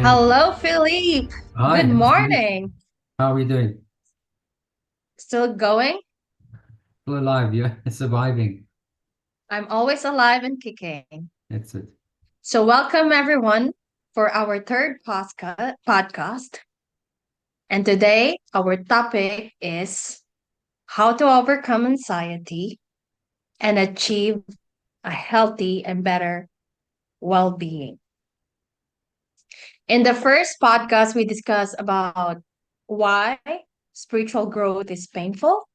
And Hello, Philippe. hi, Good Ashley. morning. How are we doing? Still going? Still alive, yeah? Surviving. I'm always alive and kicking. That's it. So, welcome everyone for our third podcast. And today, our topic is how to overcome anxiety and achieve a healthy and better well being. In the first podcast, we discussed about why spiritual growth is painful.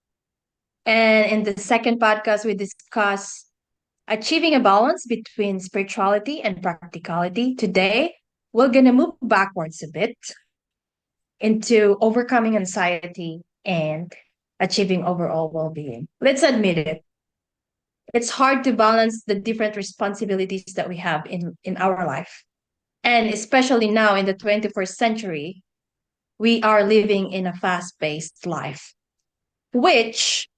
And in the second podcast, we discussed achieving a balance between spirituality and practicality. Today, we're going to move backwards a bit into overcoming anxiety and achieving overall well being. Let's admit it. It's hard to balance the different responsibilities that we have in our life. And especially now in the 21st century, we are living in a fast paced life, which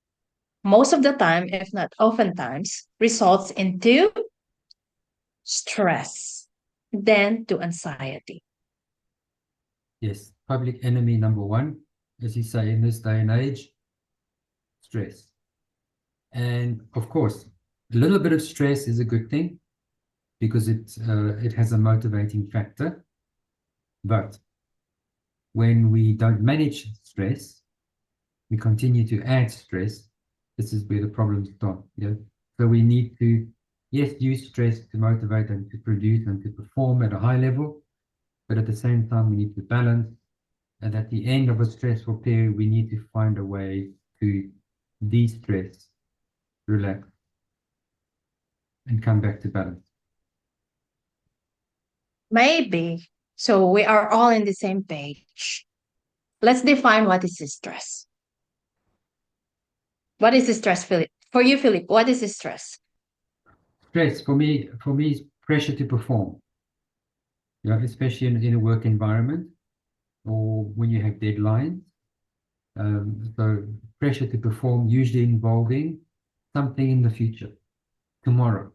most of the time, if not oftentimes, results into stress, then to anxiety. Yes, public enemy number one, as you say, in this day and age, stress. And of course, a little bit of stress is a good thing because it has a motivating factor. But when we don't manage stress, we continue to add stress. This is where the problems start. Yeah. So we need to, yes, use stress to motivate and to produce and to perform at a high level. But at the same time, we need to balance. And at the end of a stressful period, we need to find a way to de-stress, relax, and come back to balance. Maybe. So we are all in the same page. Let's define what is stress. What is stress, Philip? For you, Philip, what is stress? Stress for me is pressure to perform. Especially in a work environment or when you have deadlines. So pressure to perform, usually involving something in the future, tomorrow.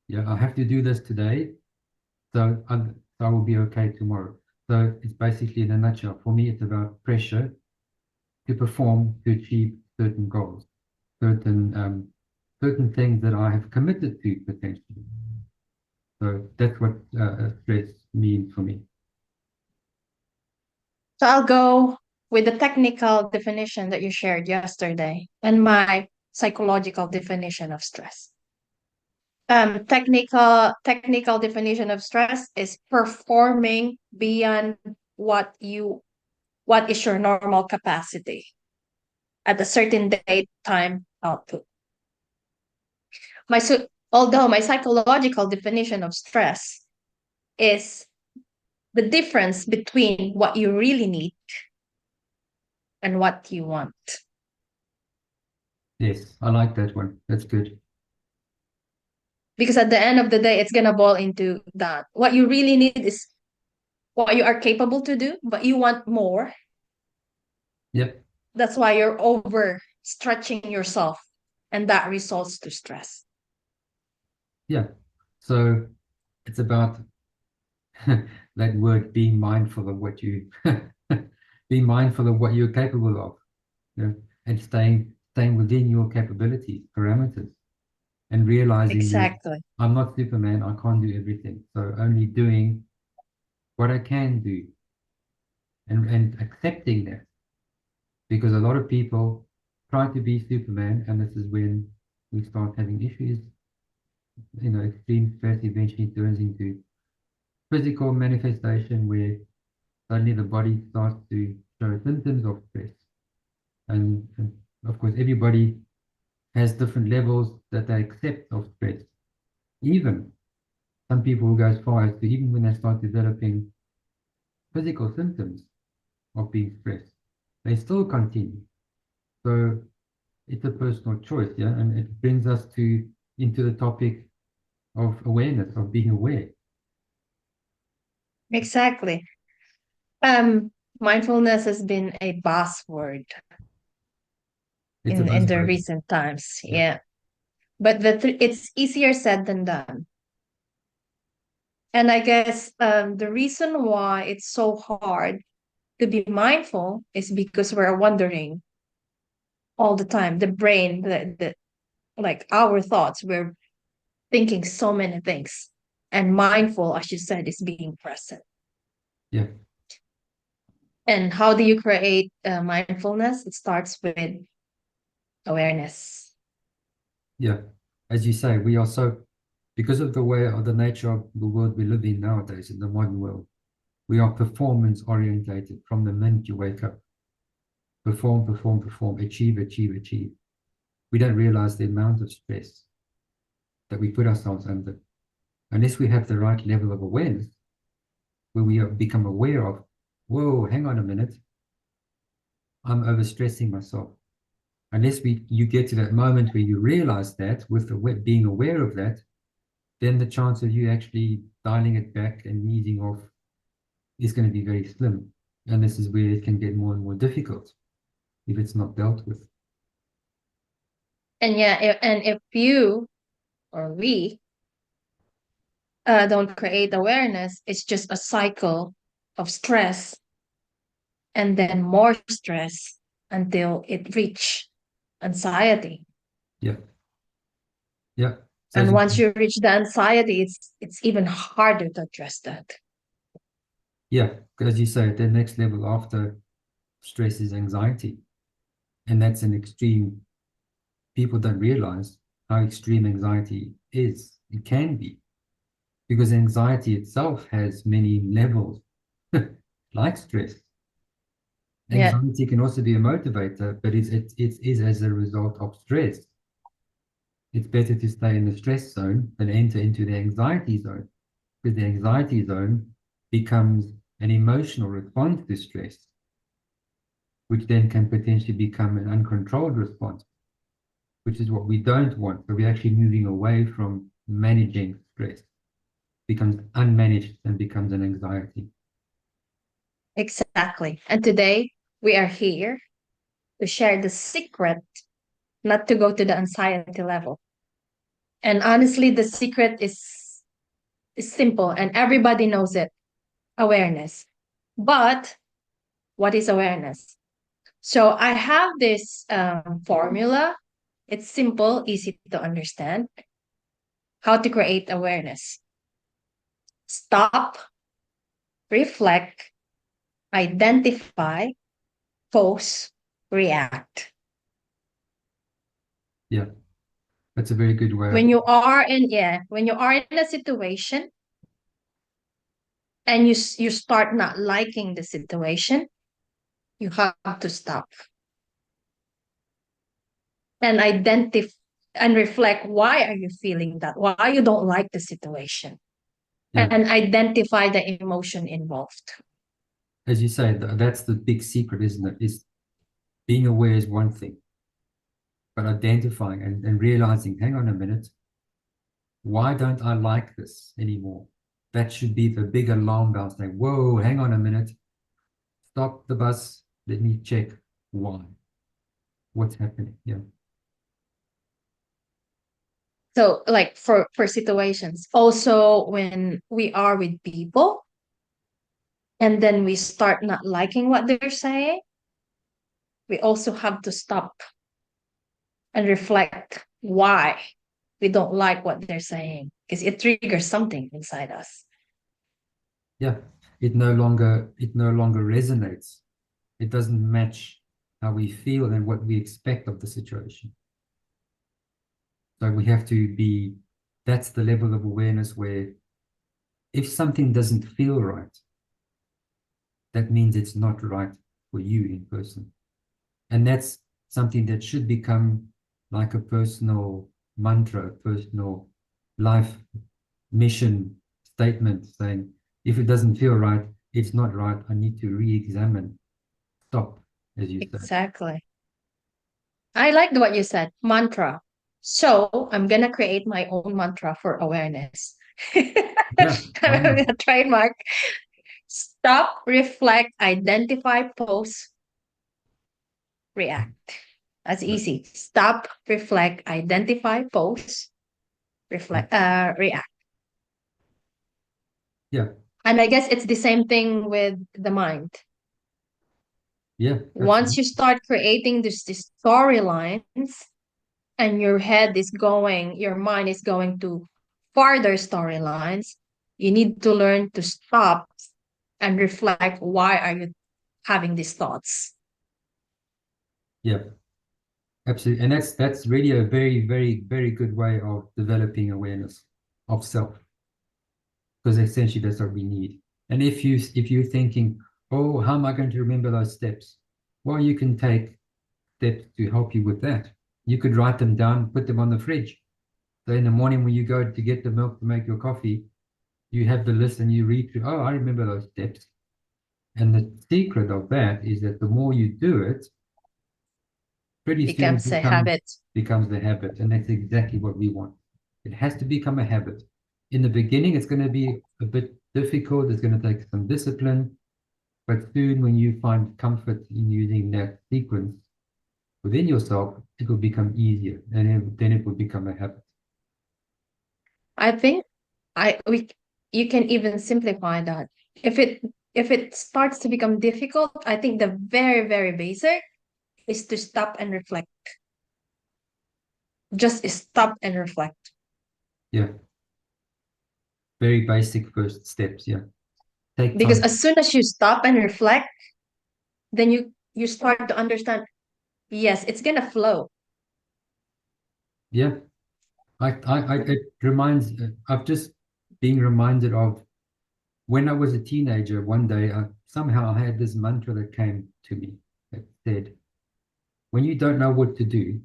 Yeah, I have to do this today, so I will be okay tomorrow. So it's basically in a nutshell. For me, it's about pressure to perform to achieve certain goals, certain things that I have committed to potentially. So that's what stress means for me. So I'll go with the technical definition that you shared yesterday and my psychological definition of stress. Technical definition of stress is performing beyond what you what is your normal capacity at a certain date, time, output. Although my psychological definition of stress is the difference between what you really need and what you want. Yes, I like that one. That's good. Because at the end of the day, it's gonna boil into that. What you really need is what you are capable to do, but you want more. Yep. That's why you're over stretching yourself, and that results to stress. Yeah. So it's about that word being mindful of what you be mindful of what you're capable of, and staying within your capabilities, parameters, and realizing that Exactly. I'm not Superman, I can't do everything. So only doing what I can do and accepting that. Because a lot of people try to be Superman, and this is when we start having issues. Extreme stress eventually turns into physical manifestation where suddenly the body starts to show symptoms of stress. And of course, everybody has different levels that they accept of stress. Even some people go as far as to even when they start developing physical symptoms of being stressed, they still continue. So it's a personal choice, yeah. And it brings us to into the topic of awareness, of being aware. Exactly. Um, Mindfulness has been a buzzword It's a in the buzzword. recent times. Yeah. Yeah, but it's easier said than done. And I guess the reason why it's so hard to be mindful is because we're wondering all the time. The brain, the like our thoughts, we're thinking so many things. And mindful, as you said, is being present. Yeah, And how do you create mindfulness? It starts with awareness. yeah. As you say, we are so, because of the way of the nature of the world we live in nowadays, in the modern world, we are performance orientated from the minute you wake up. Perform, perform, perform, achieve, achieve, achieve. We don't realize the amount of stress that we put ourselves under. Unless we have the right level of awareness, where we become aware of, whoa, hang on a minute, I'm overstressing myself. Unless you get to that moment where you realize that, with being aware of that, then the chance of you actually dialing it back and easing off is going to be very slim. And this is where it can get more and more difficult if it's not dealt with. And yeah, and if you or we don't create awareness, it's just a cycle of stress and then more stress until it reach anxiety. Yeah. Yeah. So And once you reach the anxiety, it's even harder to address that. yeah, as you say, the next level after stress is anxiety. And that's an extreme, people don't realize how extreme anxiety is. It can be, because anxiety itself has many levels, like stress. Yeah, Anxiety can also be a motivator, but it is as a result of stress. It's better to stay in the stress zone than enter into the anxiety zone, because the anxiety zone becomes an emotional response to stress, which then can potentially become an uncontrolled response, which is what we don't want. So we're actually moving away from managing stress, becomes unmanaged and becomes an anxiety. exactly. And today we are here to share the secret not to go to the anxiety level. And honestly, the secret is simple and everybody knows it. Awareness. But what is awareness? So I have this formula. It's simple, easy to understand. How to create awareness. Stop, reflect, identify, pause, react. Yeah, that's a very good way of, When you are in when you are in a situation and you start not liking the situation, you have to stop and identify and reflect, why are you feeling that, why you don't like the situation, yeah, and identify the emotion involved. as you say, that's the big secret, isn't it? Is being aware is one thing, but identifying and realizing, hang on a minute, why don't I like this anymore? That should be the big alarm bell saying, whoa, hang on a minute, stop the bus, let me check why, what's happening. Yeah, So like for situations, also when we are with people and then we start not liking what they're saying, we also have to stop and reflect why we don't like what they're saying, because it triggers something inside us. yeah. It no longer resonates. It doesn't match how we feel and what we expect of the situation. So we have to be, that's the level of awareness where if something doesn't feel right, that means it's not right for you in person. And that's something that should become like a personal mantra, personal life mission statement saying, if it doesn't feel right, it's not right. I need to re-examine, stop, as you said. Exactly. I liked what you said, mantra. So I'm gonna create my own mantra for awareness. Yeah, why not? Trademark. Stop, reflect, identify, pause, react. That's easy. Stop, reflect, identify, pause, reflect, react. Yeah, And I guess it's the same thing with the mind. yeah, Once absolutely. you start creating these storylines and your mind is going to farther storylines, you need to learn to stop and reflect, why are you having these thoughts? Yeah, absolutely. And that's really a very, very, very good way of developing awareness of self, because essentially that's what we need. And if you're thinking, oh, how am I going to remember those steps? Well, you can take steps to help you with that. You could write them down, put them on the fridge. So in the morning when you go to get the milk to make your coffee, you have the list and you read through, oh, I remember those steps. And the secret of that is that the more you do it, pretty soon it Becomes a habit. becomes the habit. And that's exactly what we want. It has to become a habit. In the beginning, it's going to be a bit difficult. It's going to take some discipline. But soon, when you find comfort in using that sequence within yourself, it will become easier. And then it will become a habit. I think I we you can even simplify that. If it starts to become difficult, I think the very, very basic is to stop and reflect. Just stop and reflect. Yeah. Very basic first steps. Yeah. Take Because time. as soon as you stop and reflect, then you start to understand, yes, it's gonna flow. Yeah. It reminds, I've just been reminded of when I was a teenager. One day, somehow I had this mantra that came to me that said, when you don't know what to do,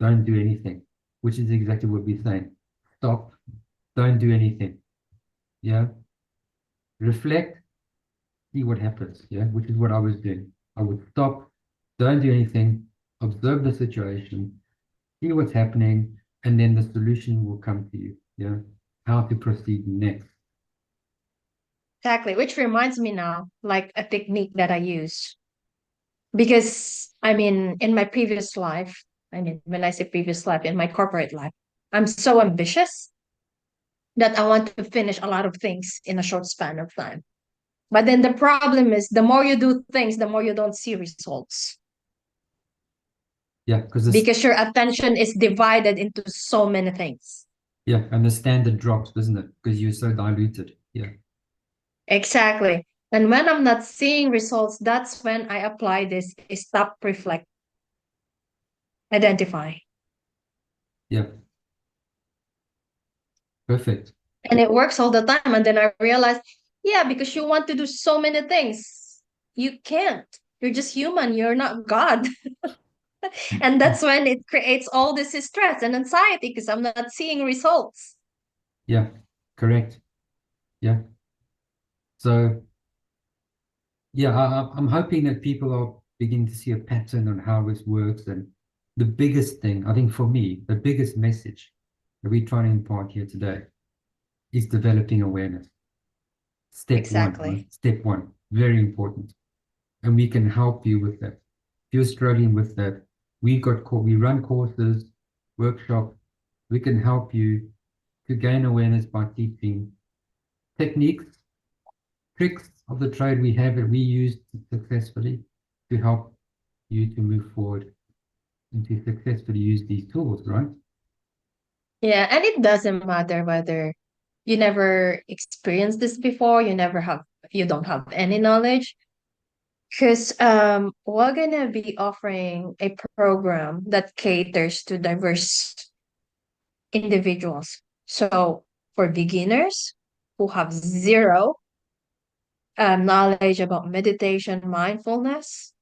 don't do anything, which is exactly what we're saying. Stop, don't do anything. Yeah. Reflect, see what happens. Yeah. Which is what I was doing. I would stop, don't do anything, observe the situation, see what's happening, and then the solution will come to you. Yeah. How to proceed next. Exactly. Which reminds me now, like a technique that I use. Because I mean, in my previous life, I mean, when I say previous life, in my corporate life, I'm so ambitious that I want to finish a lot of things in a short span of time. But then the problem is, the more you do things, the more you don't see results, Yeah. Because this, because your attention is divided into so many things. yeah. And the standard drops, doesn't it? Because you're so diluted. Yeah. Exactly. And when I'm not seeing results, that's when I apply this stop, reflect, identify. Yeah. Perfect. And it works all the time. And then I realized, yeah, because you want to do so many things, you can't. You're just human. You're not God. And that's when it creates all this stress and anxiety, because I'm not seeing results. Yeah. Correct. Yeah. So, yeah, I'm hoping that people are beginning to see a pattern on how this works. And the biggest thing, I think for me, the biggest message that we're trying to impart here today is developing awareness. Step one, right? Exactly. Step one, very important. And we can help you with that. If you're struggling with that, we run courses, workshops. We can help you to gain awareness by teaching techniques, tricks of the trade we have that we use successfully to help you to move forward and to successfully use these tools, right? Yeah. And it doesn't matter whether you never experienced this before, you don't have any knowledge. Because we're gonna be offering a program that caters to diverse individuals. So for beginners who have zero knowledge about meditation, mindfulness,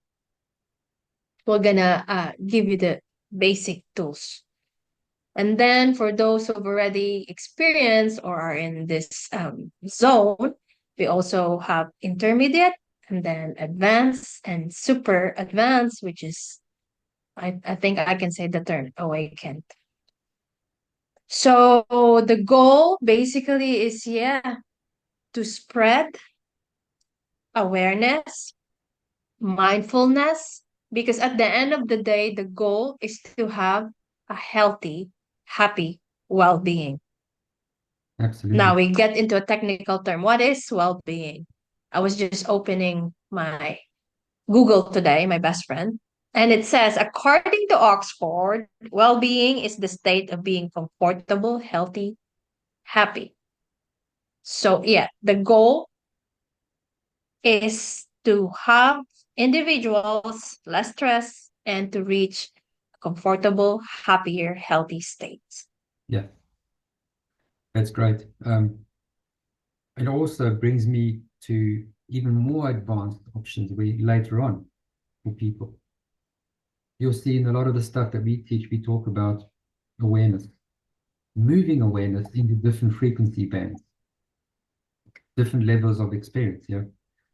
we're gonna give you the basic tools. And then for those who've already experienced or are in this zone, we also have intermediate and then advanced and super advanced, which is, I think I can say the term awakened. So the goal basically is, yeah, to spread awareness, mindfulness, because at the end of the day, the goal is to have a healthy, happy well being. Absolutely. Now we get into a technical term. What is well-being? I was just opening my Google today, my best friend, and it says, according to Oxford, well-being is the state of being comfortable, healthy, happy. So yeah, the goal is to have individuals less stress and to reach comfortable, happier, healthy states. Yeah, that's great. It also brings me to even more advanced options where later on for people. You'll see in a lot of the stuff that we teach, we talk about awareness, moving awareness into different frequency bands, different levels of experience. Yeah.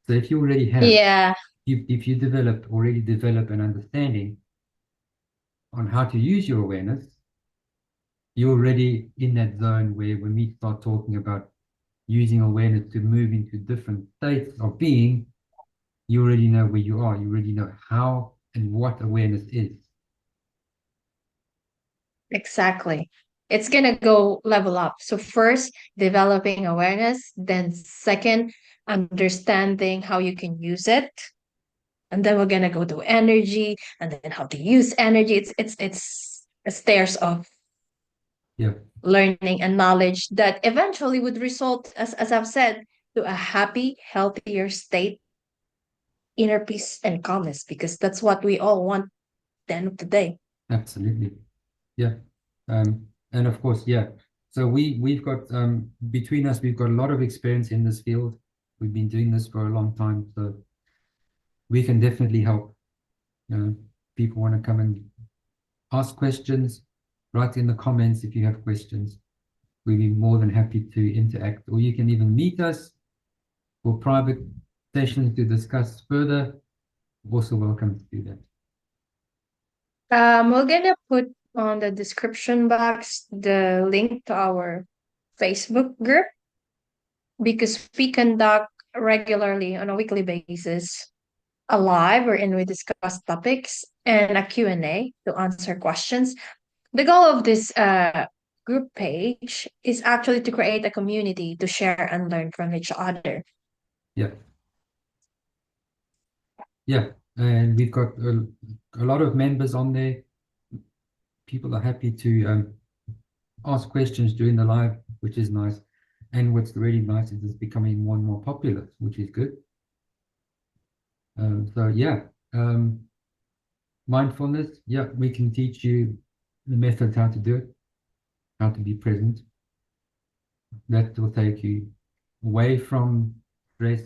So if you already have, Yeah, if you already develop an understanding on how to use your awareness, you're already in that zone where when we start talking about using awareness to move into different states of being, you already know where you are. You already know how and what awareness is. exactly. It's gonna go level up. So first, developing awareness, then second, understanding how you can use it. And then we're gonna go to energy and then how to use energy. It's a stairs of Yeah, learning and knowledge that eventually would result, as I've said, to a happy, healthier state, inner peace and calmness, because that's what we all want at the end of the day. absolutely. Yeah. And of course, yeah. So we've got between us, we've got a lot of experience in this field. We've been doing this for a long time, so we can definitely help. People want to come and ask questions, write in the comments if you have questions. We'd be more than happy to interact, or you can even meet us for private sessions to discuss further. Also welcome to do that. We're gonna put on the description box the link to our Facebook group because we conduct regularly on a weekly basis a live wherein we discuss topics and a Q&A to answer questions. The goal of this group page is actually to create a community to share and learn from each other. Yeah. Yeah. And we've got a lot of members on there. People are happy to ask questions during the live, which is nice. And what's really nice is it's becoming more and more popular, which is good. So yeah, mindfulness. Yeah, we can teach you the methods how to do it, how to be present. That will take you away from stress,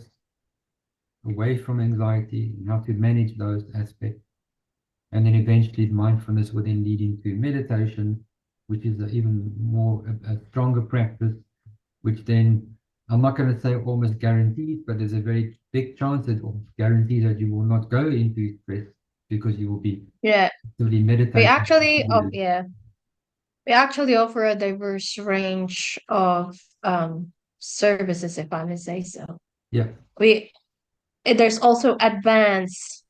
away from anxiety, and how to manage those aspects. And then eventually mindfulness will then lead into meditation, which is even more a stronger practice, which then I'm not going to say almost guaranteed, but there's a very big chance that guarantees that you will not go into stress because you will be Yeah, actively we meditating. actually, yeah, we actually offer a diverse range of services, if I may say so. Yeah, We there's also advanced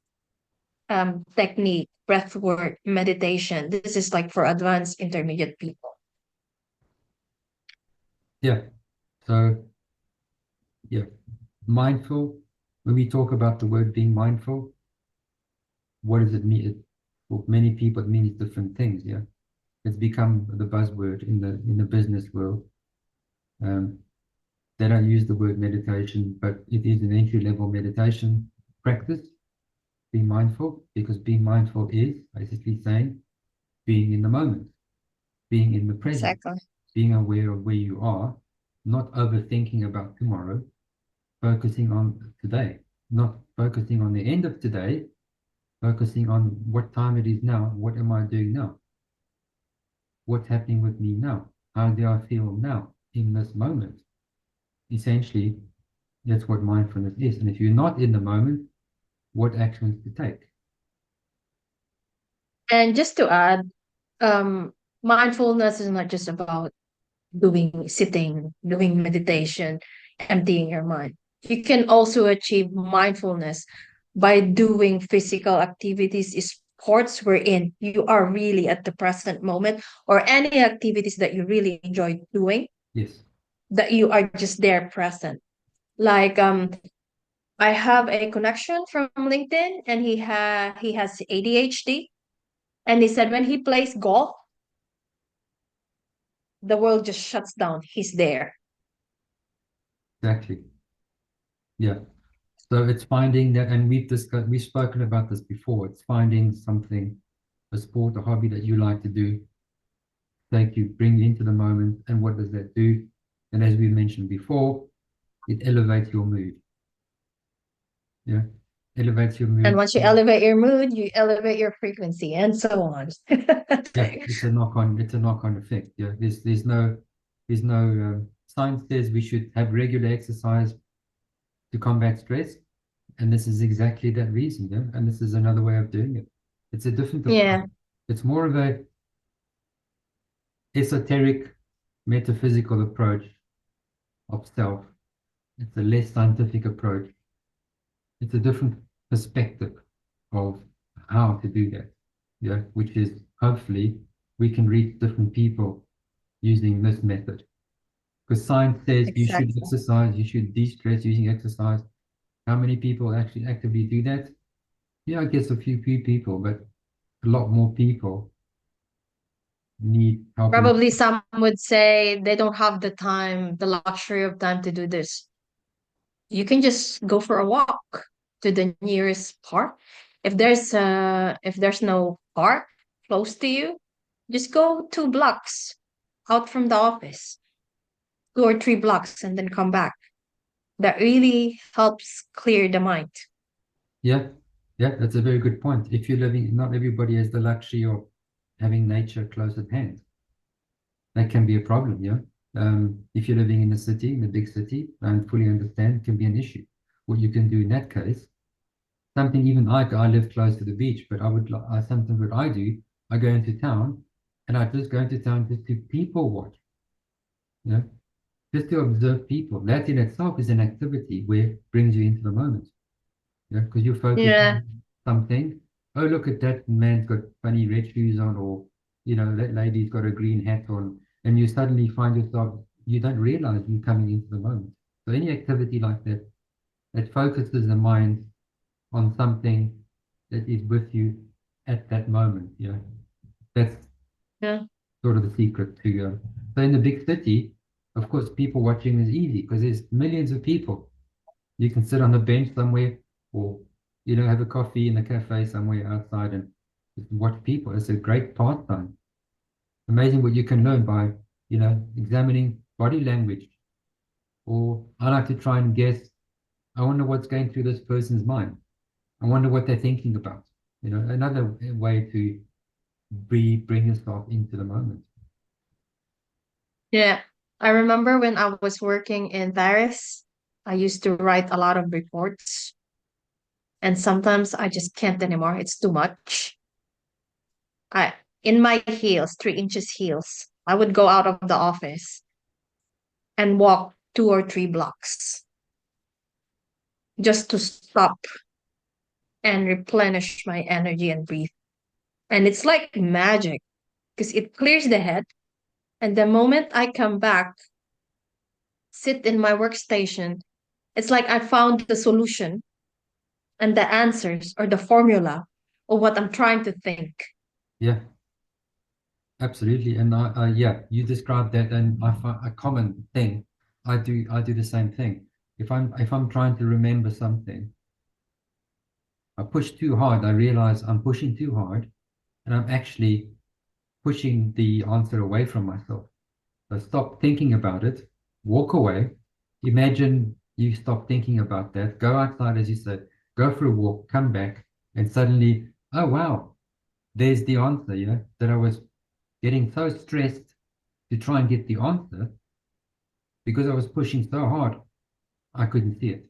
technique, breathwork, meditation. This is like for advanced intermediate people. yeah. So yeah, mindful. When we talk about the word being mindful, what does it mean? For many people, it means different things. Yeah, it's become the buzzword in the business world. Um, they don't use the word meditation, but it is an entry level meditation practice. Being mindful, because being mindful is basically saying being in the moment, being in the present, Exactly. being aware of where you are, not overthinking about tomorrow, focusing on today, not focusing on the end of today, focusing on what time it is now, what am I doing now, what's happening with me now, how do I feel now in this moment. Essentially, that's what mindfulness is. And if you're not in the moment, what actions to take? And just to add, mindfulness is not just about doing meditation, emptying your mind. You can also achieve mindfulness by doing physical activities, sports wherein you are really at the present moment, or any activities that you really enjoy doing. Yes. that you are just there present. Like I have a connection from LinkedIn, and he has ADHD, and he said when he plays golf, the world just shuts down. He's there. Exactly. Yeah. So it's finding that, and we've spoken about this before. It's finding something, a sport, a hobby that you like to do, bring you into the moment. And what does that do? And as we mentioned before, it elevates your mood. Yeah. Elevates your And mood. once you elevate your mood, you elevate your frequency, and so on. Yeah, it's a knock-on effect. Yeah, there's no science says we should have regular exercise to combat stress, and this is exactly that reason. Yeah, and this is another way of doing it. It's a different approach. Yeah, It's more of a esoteric, metaphysical approach of self. It's a less scientific approach. It's a different perspective of how to do that. Yeah, which is hopefully we can reach different people using this method. Because science says you should exactly. exercise, you should de-stress using exercise. How many people actually actively do that? Yeah, I guess a few people, but a lot more people need help. Probably some would say they don't have the time, the luxury of time to do this. You can just go for a walk to the nearest park. If there's no park close to you, just go 2 blocks out from the office, 2 or 3 blocks, and then come back. That really helps clear the mind. Yeah, yeah, that's a very good point. If you're living, not everybody has the luxury of having nature close at hand. That can be a problem, yeah. If you're living in a city, in a big city, I fully understand it can be an issue. What you can do in that case, something even I live close to the beach, but something what I do, I go into town, and I just go into town just to people watch, you know, just to observe people. That in itself is an activity where it brings you into the moment. Yeah, because you're focused Yeah, on something. Oh, look at that man's got funny red shoes on, or that lady's got a green hat on, and you suddenly find yourself, you don't realize you're coming into the moment. So any activity like that that focuses the mind on something that is with you at that moment, that's yeah, sort of the secret to so in the big city, of course, people watching is easy because there's millions of people. You can sit on a bench somewhere, or have a coffee in a cafe somewhere outside and just watch people. It's a great pastime. Amazing what you can learn by examining body language. Or I like to try and guess, I wonder what's going through this person's mind. I wonder what they're thinking about. Another way to bring yourself into the moment. yeah. I remember when I was working in Paris, I used to write a lot of reports, and sometimes I just can't anymore. It's too much. I In my heels, 3 inches heels, I would go out of the office and walk 2 or 3 blocks just to stop and replenish my energy and breathe. And it's like magic because it clears the head. And the moment I come back, sit in my workstation, it's like I found the solution and the answers or the formula of what I'm trying to think. Yeah, absolutely. And yeah, you described that, and I find a common thing. I do the same thing. If I'm trying to remember something, I push too hard. I realize I'm pushing too hard, and I'm actually pushing the answer away from myself. So stop thinking about it, walk away. Imagine you stop thinking about that, go outside, as you said, go for a walk, come back, and suddenly, oh wow, there's the answer, that I was getting so stressed to try and get the answer because I was pushing so hard, I couldn't see it.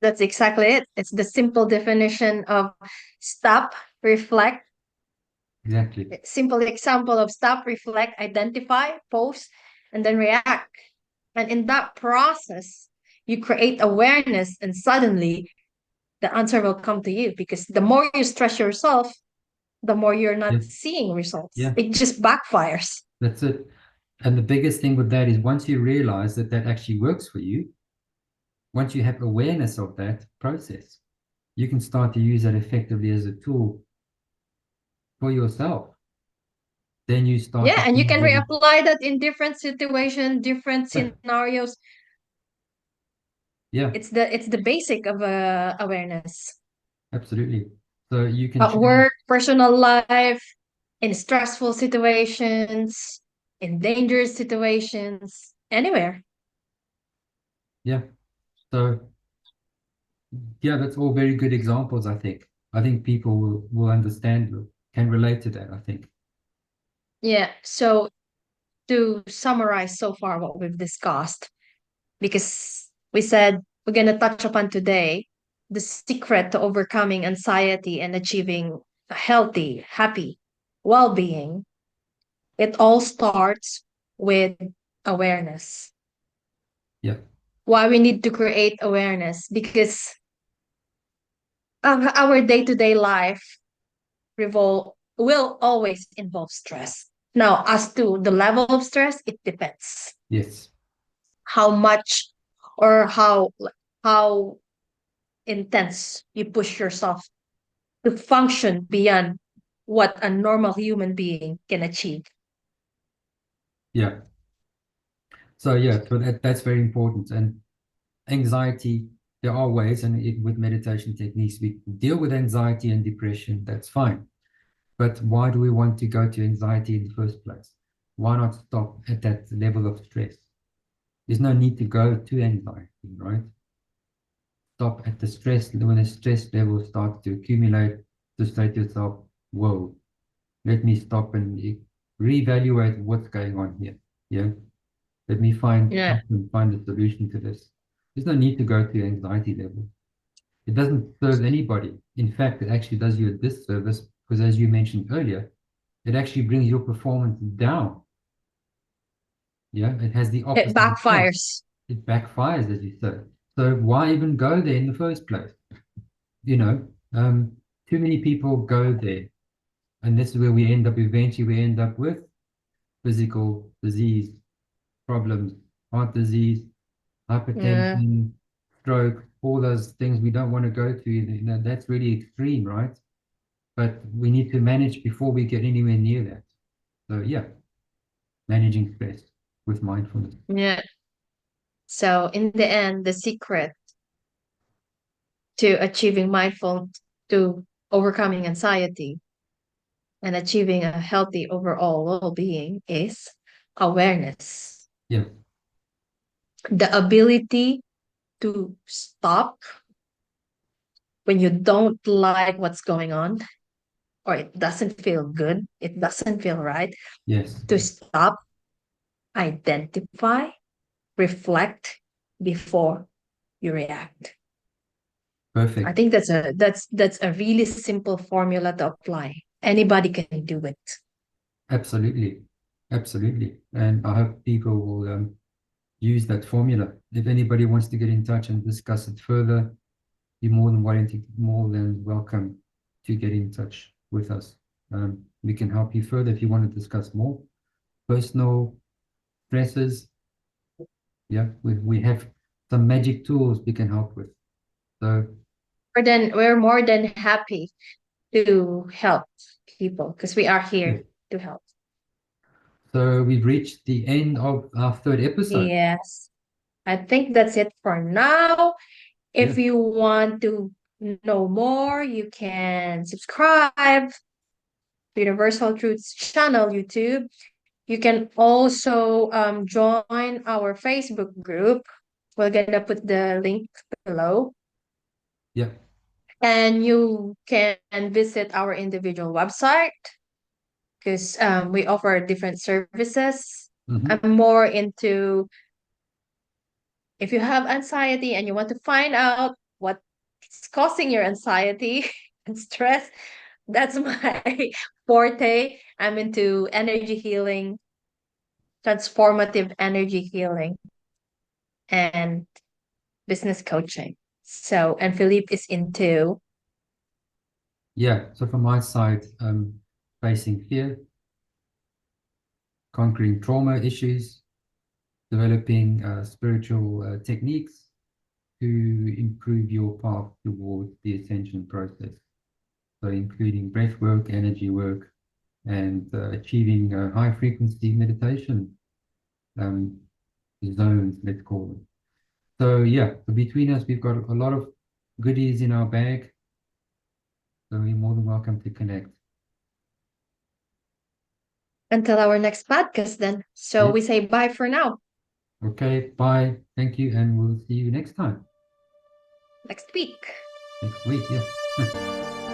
That's exactly it. It's the simple definition of stop, reflect. Exactly. Simple example of stop, reflect, identify, pause, and then react. And in that process, you create awareness, and suddenly the answer will come to you because the more you stress yourself, the more you're Yeah, not seeing results. yeah, It just backfires. that's it. And the biggest thing with that is once you realize that that actually works for you, once you have awareness of that process, you can start to use that effectively as a tool for yourself. Then you start to Yeah, and you see can whether, reapply that in different situations, different yeah, scenarios. yeah, It's the basic of awareness. absolutely. So you can At choose, work, personal life, in stressful situations, in dangerous situations, anywhere. yeah. So yeah, that's all very good examples, I think. I think people will understand, can relate to that, I think. Yeah. So to summarize so far what we've discussed, because we said we're gonna touch upon today the secret to overcoming anxiety and achieving a healthy, happy well-being. It all starts with awareness. Yeah, Why we need to create awareness? Because our day-to-day life will always involve stress. Now, as to the level of stress, it depends yes, how much or how intense you push yourself to function beyond what a normal human being can achieve. yeah. So yeah, so that's very important. And anxiety, there are ways, and with meditation techniques, we can deal with anxiety and depression. That's fine. But why do we want to go to anxiety in the first place? Why not stop at that level of stress? There's no need to go to anxiety, right? Stop at the stress. When the stress level starts to accumulate, just say to yourself, whoa, let me stop and reevaluate what's going on here. Yeah. Let me Yeah. find a solution to this. There's no need to go to anxiety level. It doesn't serve anybody. In fact, it actually does you a disservice because, as you mentioned earlier, it actually brings your performance down. Yeah, it has the It opposite effect. backfires. It backfires, as you said. So why even go there in the first place? You know, too many people go there, and this is where we end up. Eventually, we end up with physical disease problems, heart disease, Yeah. hypertension, stroke, all those things we don't want to go to. You know, that's really extreme, right? But we need to manage before we get anywhere near that. So yeah, managing stress with mindfulness. Yeah. So in the end, the secret to achieving mindful to overcoming anxiety and achieving a healthy overall well-being is awareness. Yeah, The ability to stop when you don't like what's going on or it doesn't feel good, it doesn't feel right, yes, to stop, identify, reflect before you react. I perfect. think that's a really simple formula to apply. Anybody can do it. Absolutely, absolutely. And I hope people will use that formula. If anybody wants to get in touch and discuss it further, you're more than welcome to get in touch with us. We can help you further if you want to discuss more personal stresses. Yeah, we have some magic tools we can help with. So We're more than happy to help people because we are yeah, here to help. so we've reached the end of our third episode. Yes. I think that's it for now. Yeah, If you want to know more, you can subscribe to Universal Truths channel YouTube. You can also join our Facebook group. We're gonna put the link below. yeah, And you can visit our individual website because we offer different services. hmm, I'm more into if you have anxiety and you want to find out what's causing your anxiety and stress, that's my forte. I'm into energy healing, transformative energy healing, and business coaching. So, and Philippe is into yeah. So from my side, facing fear, conquering trauma issues, developing spiritual techniques to improve your path towards the ascension process. So including breath work, energy work, and achieving high frequency meditation zones, let's call them. So yeah, so between us, we've got a lot of goodies in our bag. So you're more than welcome to connect. Until our next podcast, then. So Yeah. we say bye for now. Okay, bye. Thank you, and we'll see you next time. Next week. Next week, yeah.